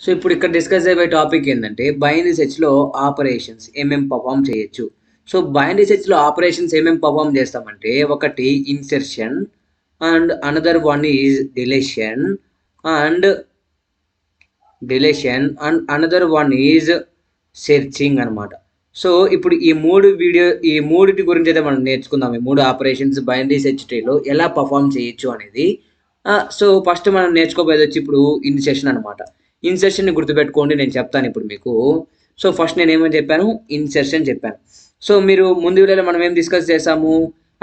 So ఇప్పుడు ఇక్కడ discuss అయ్యే టాపిక్ ఏంటంటే బైనరీ సెర్చ్లో ఆపరేషన్స్ ఏమేమి పర్ఫామ్ చేయొచ్చు. సో బైనరీ సెర్చ్లో ఆపరేషన్స్ ఏమేమి పర్ఫామ్ చేస్తామంటే ఒకటి insertion and another one is and dilation and another one is searching అనమాట. సో ఇప్పుడు ఈ మూడిటి గురించి అయితే మనం నేర్చుకుందాం. ఈ మూడు ఆపరేషన్స్ బైనరీ సెర్చ్ ట్రీలో ఎలా పర్ఫామ్ చేయొచ్చు అనేది. సో ఫస్ట్ మనం నేర్చుకోబోయేది వచ్చి ఇప్పుడు ఇన్సెర్షన్ అనమాట. ఇన్సెర్షన్ని గుర్తుపెట్టుకోండి, నేను చెప్తాను ఇప్పుడు మీకు. సో ఫస్ట్ నేను ఏమని చెప్పాను, ఇన్సెర్షన్ చెప్పాను. సో మీరు ముందు వీడియోలో మనం ఏం డిస్కస్ చేసాము,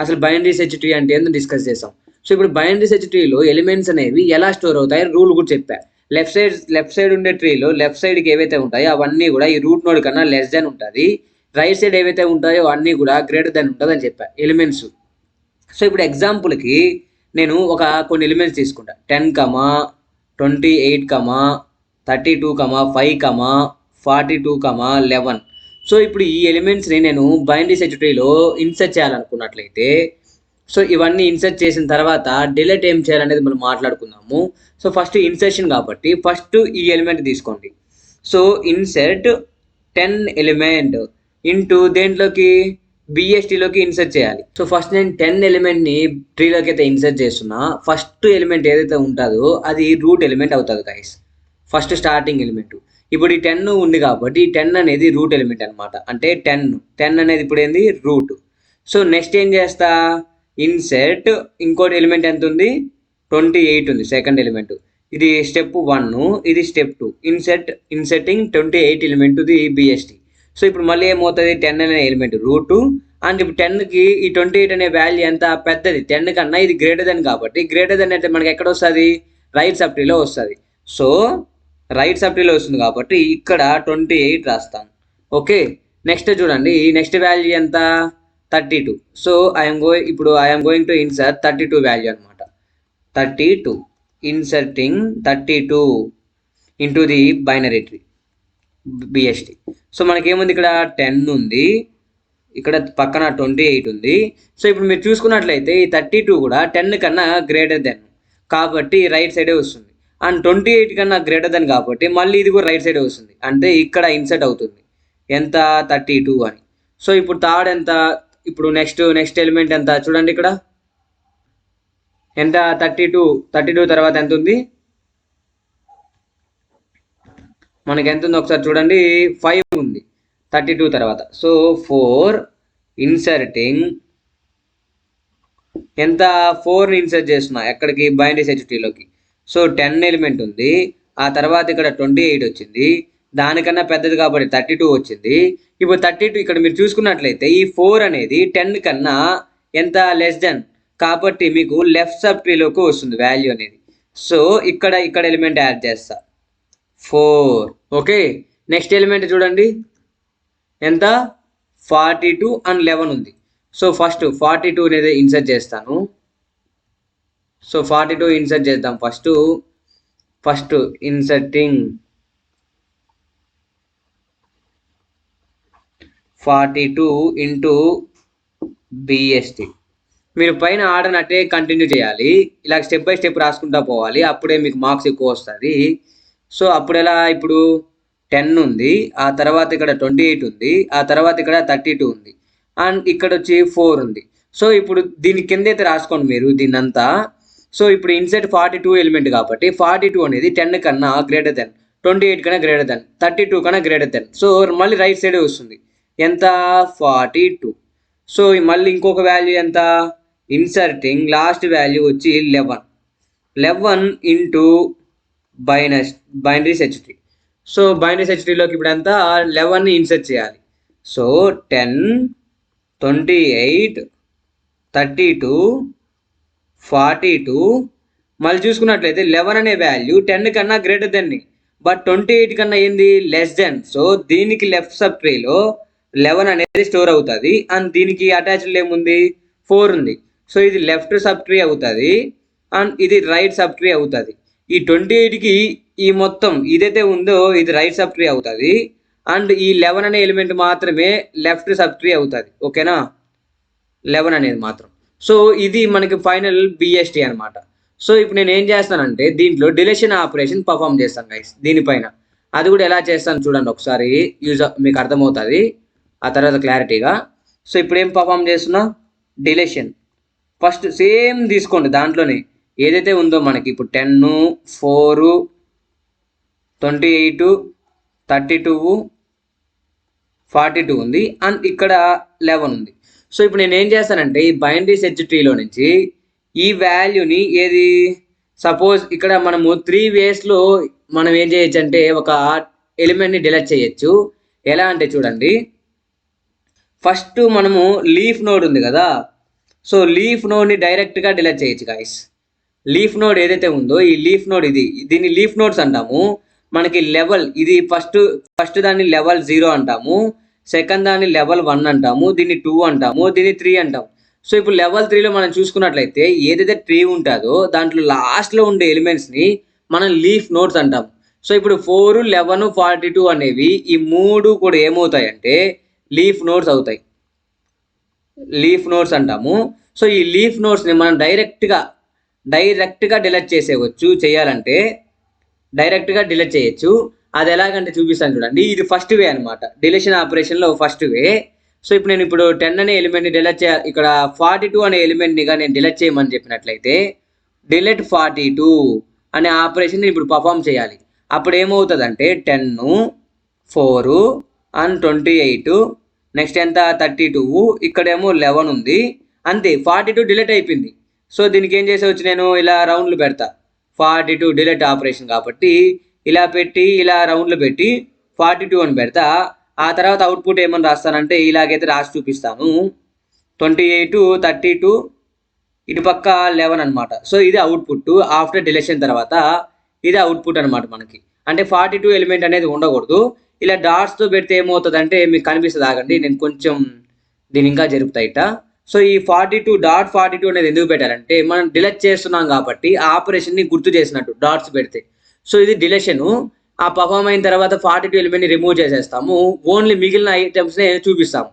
అసలు బైనరీ సెర్చ్ ట్రీ అంటే ఏందో డిస్కస్ చేసాం. సో ఇప్పుడు బైనరీ సెర్చ్ ట్రీలో ఎలిమెంట్స్ అనేవి ఎలా స్టోర్ అవుతాయి రూల్ కూడా చెప్పా. లెఫ్ట్ సైడ్ ఉండే ట్రీలో లెఫ్ట్ సైడ్కి ఏవైతే ఉంటాయో అవన్నీ కూడా ఈ రూట్ నోడ్ కన్నా లెస్ దాన్ ఉంటుంది. రైట్ సైడ్ ఏవైతే ఉంటాయో అన్నీ కూడా గ్రేటర్ దాన్ ఉంటుంది అని చెప్పా ఎలిమెంట్స్. సో ఇప్పుడు ఎగ్జాంపుల్కి నేను కొన్ని ఎలిమెంట్స్ తీసుకుంటా. 10, 28, 32, 5, 42, 11. సో ఇప్పుడు ఈ ఎలిమెంట్స్ని నేను బైనరీ సెర్చ్ ట్రీలో ఇన్సర్ట్ చేయాలనుకున్నట్లయితే, సో ఇవన్నీ ఇన్సర్ట్ చేసిన తర్వాత డిలీట్ ఏం చేయాలనేది మనం మాట్లాడుకుందాము. సో ఫస్ట్ ఇన్సర్షన్ కాబట్టి ఫస్ట్ ఈ ఎలిమెంట్ తీసుకోండి. సో ఇన్సర్ట్ 10 ఎలిమెంట్ ఇంటూ దేంట్లోకి బిఎస్టీలోకి ఇన్సర్ట్ చేయాలి. సో ఫస్ట్ నేను 10 ఎలిమెంట్ని ట్రీలోకి అయితే ఇన్సర్ట్ చేస్తున్నా. ఫస్ట్ ఎలిమెంట్ ఏదైతే ఉంటుందో అది రూట్ ఎలిమెంట్ అవుతుంది గైస్, ఫస్ట్ స్టార్టింగ్ ఎలిమెంట్. ఇప్పుడు ఈ 10 ఉంది కాబట్టి ఈ 10 అనేది రూట్ ఎలిమెంట్ అనమాట. అంటే 10 అనేది ఇప్పుడు ఏంది రూట్. సో నెక్స్ట్ ఏం చేస్తా, ఇన్సర్ట్ ఇంకోటి ఎలిమెంట్ ఎంత ఉంది, 28 ఉంది సెకండ్ ఎలిమెంట్. ఇది స్టెప్ 1, ఇది step 2. Inserting 28 element the BST. So ఇప్పుడు మళ్ళీ ఏమవుతుంది, 10 అనే ఎలిమెంట్ రూటు. అండ్ ఇప్పుడు 10కి ఈ 28 అనే వాల్యూ ఎంత పెద్దది, 10 కన్నా ఇది గ్రేటర్ దెన్ కాబట్టి గ్రేటర్ దెన్ అయితే మనకి ఎక్కడ వస్తుంది, రైట్ సబ్ ట్రీలో వస్తుంది. సో రైట్ సబ్ ట్రీలో వస్తుంది కాబట్టి ఇక్కడ 28 రాస్తాను. ఓకే, నెక్స్ట్ చూడండి, నెక్స్ట్ వాల్యూ ఎంత, 32. So I'm going to insert 32 value అనమాట. 32 inserting 32 into the binary tree BST. So మనకేముంది, ఇక్కడ 10 ఉంది, ఇక్కడ పక్కన 28 ఉంది. సో ఇప్పుడు మీరు చూసుకున్నట్లయితే ఈ 32 కూడా 10 కన్నా గ్రేటర్ దెన్ కాబట్టి రైట్ సైడే వస్తుంది. అండ్ 28 కన్నా గ్రేటర్ దెన్ కాబట్టి మళ్ళీ ఇది కూడా రైట్ సైడే వస్తుంది. అంటే ఇక్కడ ఇన్సర్ట్ అవుతుంది ఎంత, 32 అని. సో ఇప్పుడు థర్డ్ ఎంత, ఇప్పుడు నెక్స్ట్ ఎలిమెంట్ ఎంత చూడండి, ఇక్కడ ఎంత, 32 తర్వాత ఎంత ఉంది, మనకి ఎంత ఉంది ఒకసారి చూడండి, 5 ఉంది 32 తర్వాత. సో 4 ఇన్సర్టింగ్ ఎంత, 4ని ఇన్సర్ట్ చేస్తున్నా ఎక్కడికి, బైనరీ సెర్చ్ ట్రీలోకి. సో 10 ఎలిమెంట్ ఉంది, ఆ తర్వాత ఇక్కడ 28 వచ్చింది, దానికన్నా పెద్దది కాబట్టి 32 వచ్చింది. ఇప్పుడు 32 ఇక్కడ మీరు చూసుకున్నట్లయితే ఈ 4 అనేది 10 కన్నా ఎంత, లెస్ దెన్ కాబట్టి మీకు లెఫ్ట్ సబ్ ట్రీలోకి వస్తుంది వాల్యూ అనేది. సో ఇక్కడ ఎలిమెంట్ యాడ్ చేస్తా 4. ఓకే, నెక్స్ట్ ఎలిమెంట్ చూడండి ఎంత, 42 అండ్ 11 ఉంది. సో ఫస్ట్ 42 అనేది ఇన్సర్ట్ చేస్తాను. సో 42 ఇన్సర్ట్ చేద్దాం. First inserting 42 into BST. మీరు పైన ఆర్డర్ అట్టే కంటిన్యూ చేయాలి, ఇలా స్టెప్ బై స్టెప్ రాసుకుంటా పోవాలి, అప్పుడే మీకు మార్క్స్ ఎక్కువ వస్తుంది. సో అప్పుడు ఎలా, ఇప్పుడు 10 ఉంది, ఆ తర్వాత ఇక్కడ 28 ఉంది, ఆ తర్వాత ఇక్కడ 32 ఉంది, అండ్ ఇక్కడ వచ్చి 4 ఉంది. సో ఇప్పుడు దీని కింద అయితే రాసుకోండి మీరు దీన్నంతా. సో ఇప్పుడు ఇన్సర్ట్ 42 ఎలిమెంట్ కాబట్టి 42 అనేది 10 కన్నా గ్రేటర్ దెన్, 28 కన్నా గ్రేటర్ దెన్, 32 కన్నా గ్రేటర్ దెన్. సో మళ్ళీ రైట్ సైడే వస్తుంది ఎంత, 42. సో మళ్ళీ ఇంకొక వాల్యూ ఎంత, ఇన్సర్టింగ్ లాస్ట్ వాల్యూ వచ్చి 11 into binary search tree. So binary search ట్రీలోకి ఇప్పుడు అంతా 11ని ఇన్సర్ట్ చేయాలి. సో 10, 28, 32, 42. మళ్ళీ చూసుకున్నట్లయితే 11 అనే వాల్యూ 10 కన్నా గ్రేటర్ దెన్, బట్ 28 కన్నా ఏంది, లెస్ దెన్. సో దీనికి లెఫ్ట్ సబ్ ట్రీలో 11 అనేది స్టోర్ అవుతుంది, అండ్ దీనికి అటాచ్డ్ ఏముంది, 4 ఉంది. సో ఇది లెఫ్ట్ సబ్ ట్రీ అవుతుంది అండ్ ఇది రైట్ సబ్ ట్రీ అవుతుంది. ఈ 28కి ఈ మొత్తం ఇదైతే ఉందో ఇది రైట్ సబ్ ట్రీ అవుతుంది, అండ్ ఈ 11 అనే ఎలిమెంట్ మాత్రమే లెఫ్ట్ సబ్ ట్రీ అవుతుంది. ఓకేనా, 11 అనేది మాత్రం. సో ఇది మనకి ఫైనల్ బిఎస్టీ అనమాట. సో ఇప్పుడు నేను ఏం చేస్తానంటే దీంట్లో డిలీషన్ ఆపరేషన్ పర్ఫామ్ చేస్తాను గైస్ దీనిపైన. అది కూడా ఎలా చేస్తాను చూడండి ఒకసారి, మీకు అర్థమవుతుంది ఆ తర్వాత క్లారిటీగా. సో ఇప్పుడు ఏం పర్ఫామ్ చేస్తున్నా, డిలేషన్ ఫస్ట్ సేమ్ తీసుకోండి, దాంట్లోనే ఏదైతే ఉందో మనకి ఇప్పుడు 10, 4, 28, 32, 42 ఉంది, అండ్ ఇక్కడ 11 ఉంది. సో ఇప్పుడు నేను ఏం చేస్తానంటే ఈ బైనరీ సెర్చ్ ట్రీలో నుంచి ఈ వాల్యూని ఏది, సపోజ్ ఇక్కడ మనము 3 వేస్లో మనం ఏం చేయొచ్చు అంటే ఒక ఎలిమెంట్ని డిలీట్ చేయొచ్చు. ఎలా అంటే చూడండి, ఫస్ట్ మనము లీఫ్ నోడ్ ఉంది కదా, సో లీఫ్ నోడ్ని డైరెక్ట్గా డిలీట్ చేయొచ్చు గాయస్. లీఫ్ నోడ్ ఏదైతే ఉందో ఈ లీఫ్ నోడ్ దీన్ని లీఫ్ నోడ్స్ అంటాము. మనకి లెవెల్ ఇది ఫస్ట్ దాన్ని లెవెల్ 0 అంటాము, సెకండ్ దాన్ని లెవెల్ 1 అంటాము, దీన్ని 2 అంటాము, దీన్ని 3 అంటాము. సో ఇప్పుడు లెవెల్ 3లో మనం చూసుకున్నట్లయితే ఏదైతే ట్రీ ఉంటుందో దాంట్లో లాస్ట్లో ఉండే ఎలిమెంట్స్ని మనం లీఫ్ నోడ్స్ అంటాము. సో ఇప్పుడు 4, 11, 42 అనేవి ఈ 3 కూడా ఏమవుతాయంటే లీఫ్ నోడ్స్ అవుతాయి, లీఫ్ నోడ్స్ అంటాము. సో ఈ లీఫ్ నోడ్స్ని మనం డైరెక్ట్గా డిలీట్ చేయాలంటే డైరెక్ట్గా డిలీట్ చేయొచ్చు. అది ఎలాగంటే చూపిస్తాను చూడండి. ఇది ఫస్ట్ వే అనమాట, డిలీషన్ ఆపరేషన్లో ఫస్ట్ వే. సో ఇప్పుడు నేను 10 అనే ఎలిమెంట్ని డిలీట్ చేయాలి, ఇక్కడ 42 అనే ఎలిమెంట్నిగా నేను డిలీట్ చేయమని చెప్పినట్లయితే డిలీట్ 42 అనే ఆపరేషన్ ఇప్పుడు పర్ఫామ్ చేయాలి. అప్పుడు ఏమవుతుందంటే 10, 4 అండ్ 28, నెక్స్ట్ ఎంత 32, ఇక్కడేమో 11 ఉంది, అంతే 42 డిలీట్ అయిపోయింది. సో దీనికి ఏం చేసేవచ్చు, నేను ఇలా రౌండ్లు పెడతా, 42 డిలీట్ ఆపరేషన్ కాబట్టి ఇలా పెట్టి ఇలా రౌండ్లు పెట్టి 42 అని పెడతా. ఆ తర్వాత అవుట్పుట్ ఏమని రాస్తానంటే ఇలాగైతే రాసి చూపిస్తాను, 28, 32, ఇటు పక్క 11 అనమాట. సో ఇది అవుట్పుట్ ఆఫ్టర్ డిలీషన్ తర్వాత, ఇది అవుట్పుట్ అనమాట మనకి. అంటే 42 ఎలిమెంట్ అనేది ఉండకూడదు. ఇలా డాట్స్తో పెడితే ఏమవుతుందంటే మీకు కనిపిస్తుంది, ఆగండి నేను కొంచెం దీని ఇంకా జరుపుతాయిట. సో ఈ 42 అనేది ఎందుకు పెట్టారంటే మనం డిలీట్ చేస్తున్నాం కాబట్టి ఆ ఆపరేషన్ని గుర్తు చేసినట్టు డాట్స్ పెడితే. సో ఇది డిలీషను. ఆ పర్ఫామ్ అయిన తర్వాత 42 ఎలిమెంట్ని రిమూవ్ చేసేస్తాము, ఓన్లీ మిగిలిన ఐటమ్స్ని చూపిస్తాము.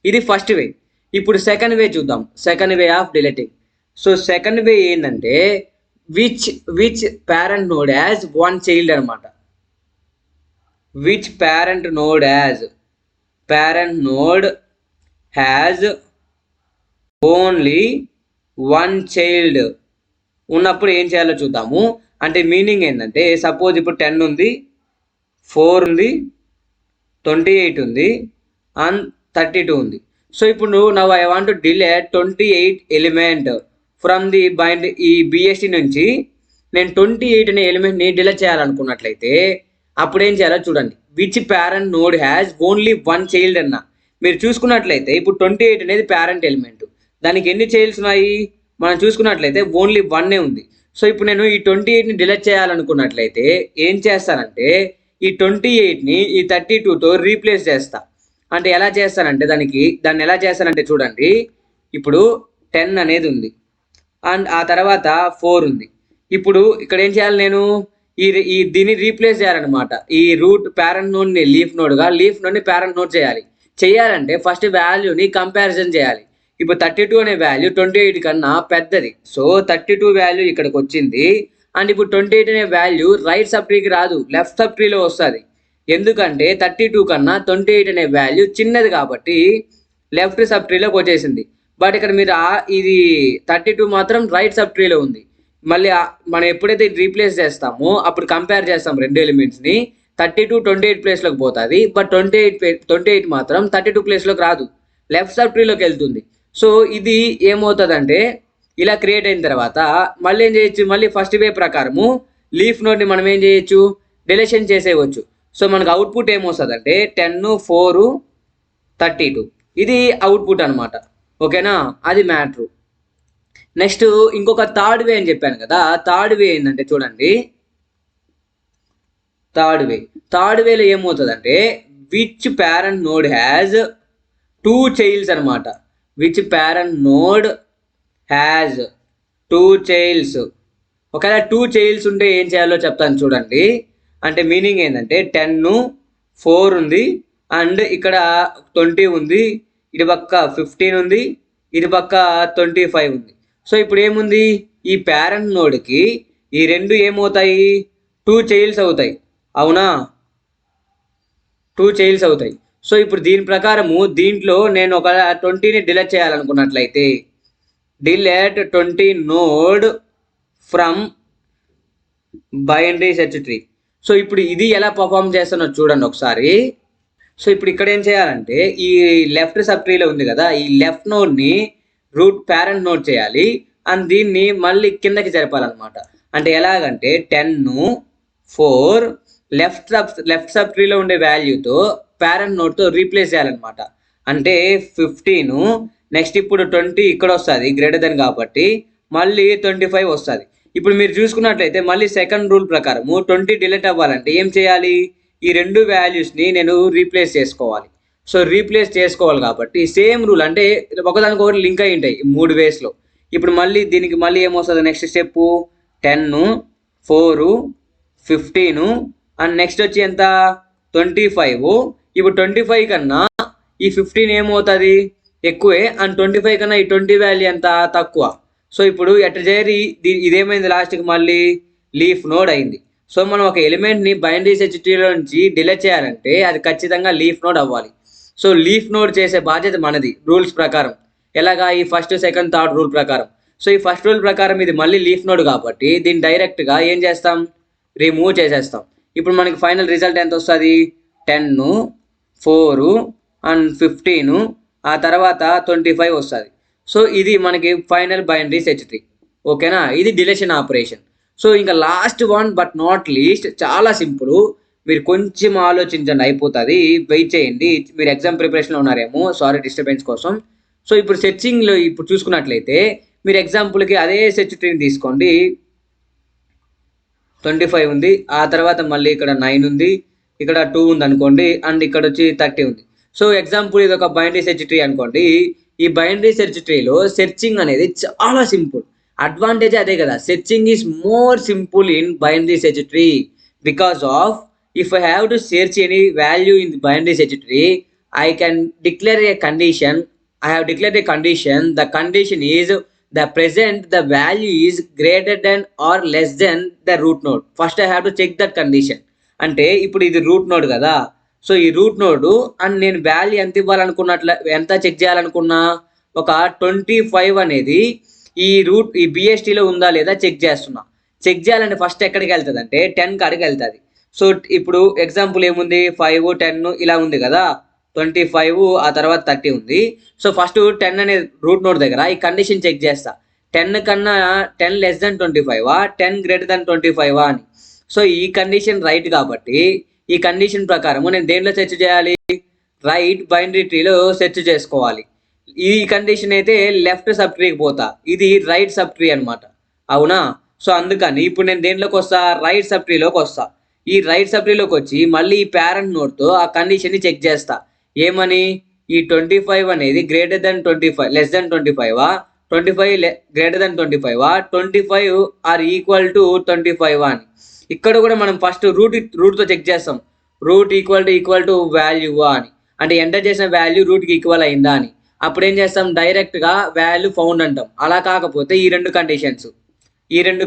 ఇది ఫస్ట్ వే. ఇప్పుడు సెకండ్ వే చూద్దాం, second way of deleting. So second way ఏంటంటే which parent node has one child అనమాట. Which parent node has only one child ఉన్నప్పుడు ఏం చేయాలో చూద్దాము. అంటే మీనింగ్ ఏంటంటే సపోజ్ ఇప్పుడు 10 ఉంది, 4 ఉంది, 28 ఉంది అండ్ 32 ఉంది. సో ఇప్పుడు now I want to delete 28 element from the ఈ బిఎస్టీ నుంచి నేను 28 అనే ఎలిమెంట్ని డిలీట్ చేయాలనుకున్నట్లయితే అప్పుడు ఏం చేయాలో చూడండి. Which parent node has only one child అన్న. మీరు చూసుకున్నట్లయితే ఇప్పుడు 28 అనేది పేరెంట్ ఎలిమెంట్, దానికి ఎన్ని చైల్డ్స్ ఉన్నాయి మనం చూసుకున్నట్లయితే ఓన్లీ 1 ఉంది. సో ఇప్పుడు నేను ఈ 28ని డిలీట్ చేయాలనుకున్నట్లయితే ఏం చేస్తానంటే ఈ 28ని ఈ 32తో రీప్లేస్ చేస్తా. అంటే ఎలా చేస్తానంటే దాన్ని ఎలా చేస్తానంటే చూడండి, ఇప్పుడు 10 అనేది ఉంది అండ్ ఆ తర్వాత 4 ఉంది. ఇప్పుడు ఇక్కడ ఏం చేయాలి, నేను దీన్ని రీప్లేస్ చేయాలన్నమాట. ఈ రూట్ పేరెంట్ నోడ్ని లీఫ్ నోడ్ని పేరెంట్ నోడ్ చేయాలంటే ఫస్ట్ వాల్యూని కంపారిజన్ చేయాలి. ఇప్పుడు 32 అనే వాల్యూ 28 కన్నా పెద్దది, సో 32 వాల్యూ ఇక్కడికి వచ్చింది. అండ్ ఇప్పుడు 28 అనే వాల్యూ రైట్ సబ్ ట్రీకి రాదు, లెఫ్ట్ సబ్ ట్రీలో వస్తుంది. ఎందుకంటే 32 కన్నా 28 అనే వాల్యూ చిన్నది కాబట్టి లెఫ్ట్ సబ్ ట్రీలోకి వచ్చేసింది. బట్ ఇక్కడ మీరు ఇది 32 మాత్రం రైట్ సబ్ ట్రీలో ఉంది. మళ్ళీ మనం ఎప్పుడైతే రీప్లేస్ చేస్తామో అప్పుడు కంపేర్ చేస్తాం రెండు ఎలిమెంట్స్ని, 32 28 ప్లేస్లోకి పోతుంది. బట్ 28 మాత్రం 32 ప్లేస్లోకి రాదు, లెఫ్ట్ సబ్ ట్రీలోకి వెళ్తుంది. సో ఇది ఏమవుతుందంటే ఇలా క్రియేట్ అయిన తర్వాత మళ్ళీ ఏం చేయొచ్చు, మళ్ళీ ఫస్ట్ వే ప్రకారము లీఫ్ నోడ్ని మనం ఏం చేయొచ్చు, డిలీషన్ చేసేయవచ్చు. సో మనకు అవుట్పుట్ ఏమొస్తుందంటే 10, 4, 32 ఇది అవుట్పుట్ అనమాట. ఓకేనా, అది మ్యాటర్. నెక్స్ట్ ఇంకొక థర్డ్ వే అని చెప్పాను కదా, థర్డ్ వే ఏంటంటే చూడండి, థర్డ్ వేలో ఏమవుతుందంటే which parent node has 2 childs అనమాట. Which parent node has 2 childs. ఒకవేళ 2 చైల్డ్స్ ఉంటే ఏం చేయాలో చెప్తాను చూడండి. అంటే మీనింగ్ ఏంటంటే 10, 4 ఉంది అండ్ ఇక్కడ 20 ఉంది, ఇటు పక్క 15 ఉంది, ఇటు పక్క 25 ఉంది. సో ఇప్పుడు ఏముంది, ఈ పేరెంట్ నోడ్కి ఈ రెండు ఏమవుతాయి, 2 చైల్డ్స్ అవుతాయి, అవునా. 2 చైల్డ్స్ అవుతాయి. సో ఇప్పుడు దీని ప్రకారము దీంట్లో నేను ఒక 20ని డిలీట్ చేయాలనుకున్నట్లయితే delete 20 node from binary search tree. So ఇప్పుడు ఇది ఎలా పర్ఫామ్ చేస్తానో చూడండి ఒకసారి. సో ఇప్పుడు ఇక్కడ ఏం చేయాలంటే ఈ లెఫ్ట్ సబ్ ట్రీలో ఉంది కదా, ఈ లెఫ్ట్ నోడ్ని రూట్ పేరెంట్ నోడ్ చేయాలి అండ్ దీన్ని మళ్ళీ కిందకి జరపాలన్నమాట. అంటే ఎలాగంటే 10 4 లెఫ్ట్ సబ్ ట్రీలో ఉండే వాల్యూతో పేరెంట్ నోడ్తో రీప్లేస్ చేయాలన్నమాట. అంటే 15 నెక్స్ట్ ఇప్పుడు 20 ఇక్కడ వస్తుంది గ్రేటర్ దెన్ కాబట్టి మళ్ళీ 25 వస్తుంది. ఇప్పుడు మీరు చూసుకున్నట్లయితే మళ్ళీ సెకండ్ రూల్ ప్రకారము 20 డిలీట్ అవ్వాలంటే ఏం చేయాలి, ఈ రెండు వాల్యూస్ని నేను రీప్లేస్ చేసుకోవాలి. సో రీప్లేస్ చేసుకోవాలి కాబట్టి సేమ్ రూల్, అంటే ఒకదానికొకటి లింక్ అయి ఉంటాయి 3 వేస్లో. ఇప్పుడు మళ్ళీ దీనికి మళ్ళీ ఏమొస్తుంది నెక్స్ట్ స్టెప్ 10 4 15 అండ్ నెక్స్ట్ వచ్చి ఎంత 25. ఇప్పుడు 25 కన్నా ఈ 15 ఏమవుతుంది ఎక్కువే అండ్ 25 కన్నా ఈ 20 వాల్యూ ఎంత తక్కువ. సో ఇప్పుడు ఎట్లా చేరి ఇదేమైంది లాస్ట్కి మళ్ళీ లీఫ్ నోడ్ అయింది. సో మనం ఒక ఎలిమెంట్ని బైనరీ సెర్చ్ ట్రీలో నుంచి డిలీట్ చేయాలంటే అది ఖచ్చితంగా లీఫ్ నోడ్ అవ్వాలి. సో లీఫ్ నోడ్ చేసే బాధ్యత మనది రూల్స్ ప్రకారం. ఎలాగా ఈ ఫస్ట్ సెకండ్ థర్డ్ రూల్ ప్రకారం. సో ఈ ఫస్ట్ రూల్ ప్రకారం ఇది మళ్ళీ లీఫ్ నోడ్ కాబట్టి దీన్ని డైరెక్ట్గా ఏం చేస్తాం రిమూవ్ చేసేస్తాం. ఇప్పుడు మనకి ఫైనల్ రిజల్ట్ ఎంత వస్తుంది 10 4 అండ్ 15 ఆ తర్వాత 25 వస్తుంది. సో ఇది మనకి ఫైనల్ బైనరీ సెర్చ్ ట్రీ. ఓకేనా, ఇది డిలీషన్ ఆపరేషన్. సో ఇంకా last one but not least చాలా సింపుల్, మీరు కొంచెం ఆలోచించండి అయిపోతుంది, వెయిట్ చేయండి. మీరు ఎగ్జామ్ ప్రిపరేషన్లో ఉన్నారేమో, సారీ డిస్టర్బెన్స్ కోసం. సో ఇప్పుడు సెర్చింగ్లో ఇప్పుడు చూసుకున్నట్లయితే మీరు ఎగ్జాంపుల్కి అదే సెర్చ్ ట్రీని తీసుకోండి. 25 ఉంది, ఆ తర్వాత మళ్ళీ ఇక్కడ 9 ఉంది, ఇక్కడ 2 ఉంది అనుకోండి అండ్ ఇక్కడ వచ్చి 30 ఉంది. సో ఎగ్జాంపుల్ ఇది ఒక బైనరీ సెర్చ్ ట్రీ అనుకోండి. ఈ బైనరీ సెర్చ్ ట్రీలో సెర్చింగ్ అనేది చాలా సింపుల్. అడ్వాంటేజ్ అదే కదా, searching is more simple in binary search tree because of if I have to search any value in the binary search tree I can declare a condition. I have declared a condition. The condition is the present the value is greater than or less than the root node. First I have to check that condition. అంటే ఇప్పుడు ఇది root node కదా, so ఈ root node and నేను value ఎంత ఇవ్వాలనుకున్నట్ల ఎంత check చేయాలనుకున్నా ఒక 25 అనేది ఈ బిఎస్టీలో ఉందా లేదా చెక్ చేస్తున్నా. చెక్ చేయాలంటే ఫస్ట్ ఎక్కడికి వెళ్తుంది అంటే 10 కాడికి వెళ్తుంది. సో ఇప్పుడు ఎగ్జాంపుల్ ఏముంది 5 10 ఇలా ఉంది కదా, 25 ఆ తర్వాత 30 ఉంది. సో ఫస్ట్ 10 అనే రూట్ నోడ్ దగ్గర ఈ కండిషన్ చెక్ చేస్తా, 10 కన్నా 10 లెస్ దెన్ 25 10 గ్రేటర్ దెన్ 25 అని. సో ఈ కండిషన్ రైట్ కాబట్టి ఈ కండిషన్ ప్రకారం నేను దేంట్లో సెర్చ్ చేయాలి, రైట్ బైనరీ ట్రీలో సెర్చ్ చేసుకోవాలి. ఈ కండిషన్ అయితే లెఫ్ట్ సబ్ ట్రీకి పోతా, ఇది రైట్ సబ్ ట్రీ అనమాట, అవునా. సో అందుకని ఇప్పుడు నేను దేంట్లోకి వస్తా, రైట్ సబ్ ట్రీలోకి వస్తా. ఈ రైట్ సబ్ ట్రీలోకి వచ్చి మళ్ళీ ఈ పేరెంట్ నోడ్తో ఆ కండిషన్ని చెక్ చేస్తా. ఏమని, ఈ 25 అనేది greater than 25 less than 25 25 greater than 25 25 or equal to 25 అని. ఇక్కడ కూడా మనం ఫస్ట్ రూట్తో చెక్ చేస్తాం, రూట్ ఈక్వల్ టు వాల్యూ అని, అంటే ఎంటర్ చేసిన వాల్యూ రూట్కి ఈక్వల్ అయిందా అని. అప్పుడు ఏం చేస్తాం డైరెక్ట్గా వాల్యూ ఫౌండ్ అంటాం. అలా కాకపోతే ఈ రెండు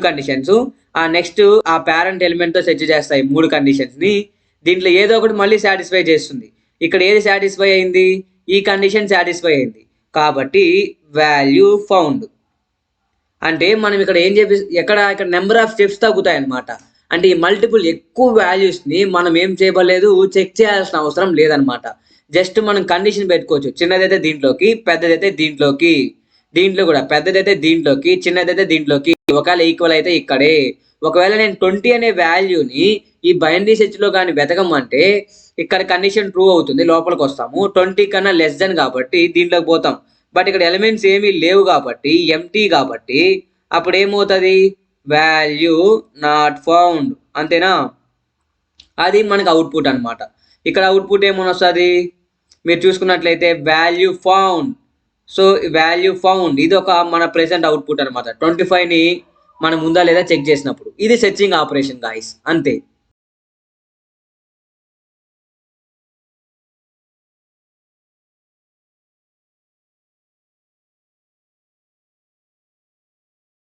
కండిషన్స్ ఆ నెక్స్ట్ ఆ పేరెంట్ ఎలిమెంట్తో సెర్చ్ చేస్తాయి 3 కండిషన్స్ని. దీంట్లో ఏదో ఒకటి మళ్ళీ సాటిస్ఫై చేస్తుంది. ఇక్కడ ఏది సాటిస్ఫై అయింది, ఈ కండిషన్ సాటిస్ఫై అయింది కాబట్టి వాల్యూ ఫౌండ్. అంటే మనం ఇక్కడ ఏం ఇక్కడ నెంబర్ ఆఫ్ స్టెప్స్ తగ్గుతాయి అన్నమాట. అంటే ఈ మల్టిపుల్ ఎక్కువ వాల్యూస్ని మనం ఏం చేయబడలేదు, చెక్ చేయాల్సిన అవసరం లేదనమాట. జస్ట్ మనం కండిషన్ పెట్టుకోవచ్చు, చిన్నదైతే దీంట్లోకి పెద్దదైతే దీంట్లోకి, దీంట్లో కూడా పెద్దదైతే దీంట్లోకి చిన్నదైతే దీంట్లోకి, ఒకవేళ ఈక్వల్ అయితే ఇక్కడే. ఒకవేళ నేను 20 అనే వాల్యూని ఈ బైనరీ సెర్చ్లో కానీ వెతకమంటే ఇక్కడ కండిషన్ ట్రూ అవుతుంది, లోపలికి వస్తాము. 20 కన్నా లెస్ దెన్ కాబట్టి దీంట్లోకి పోతాం. బట్ ఇక్కడ ఎలిమెంట్స్ ఏమీ లేవు కాబట్టి ఎంటీ కాబట్టి అప్పుడు ఏమవుతుంది, వాల్యూ నాట్ ఫౌండ్, అంతేనా. అది మనకు అవుట్పుట్ అనమాట. ఇక్కడ అవుట్పుట్ ఏమని వస్తుంది మీరు చూసుకున్నట్లయితే value found. So value found ఇది ఒక మన ప్రెసెంట్ అవుట్పుట్ అనమాట. 25ని మనం ఉందా లేదా చెక్ చేసినప్పుడు. ఇది సెర్చింగ్ ఆపరేషన్ గాయ్స్, అంతే.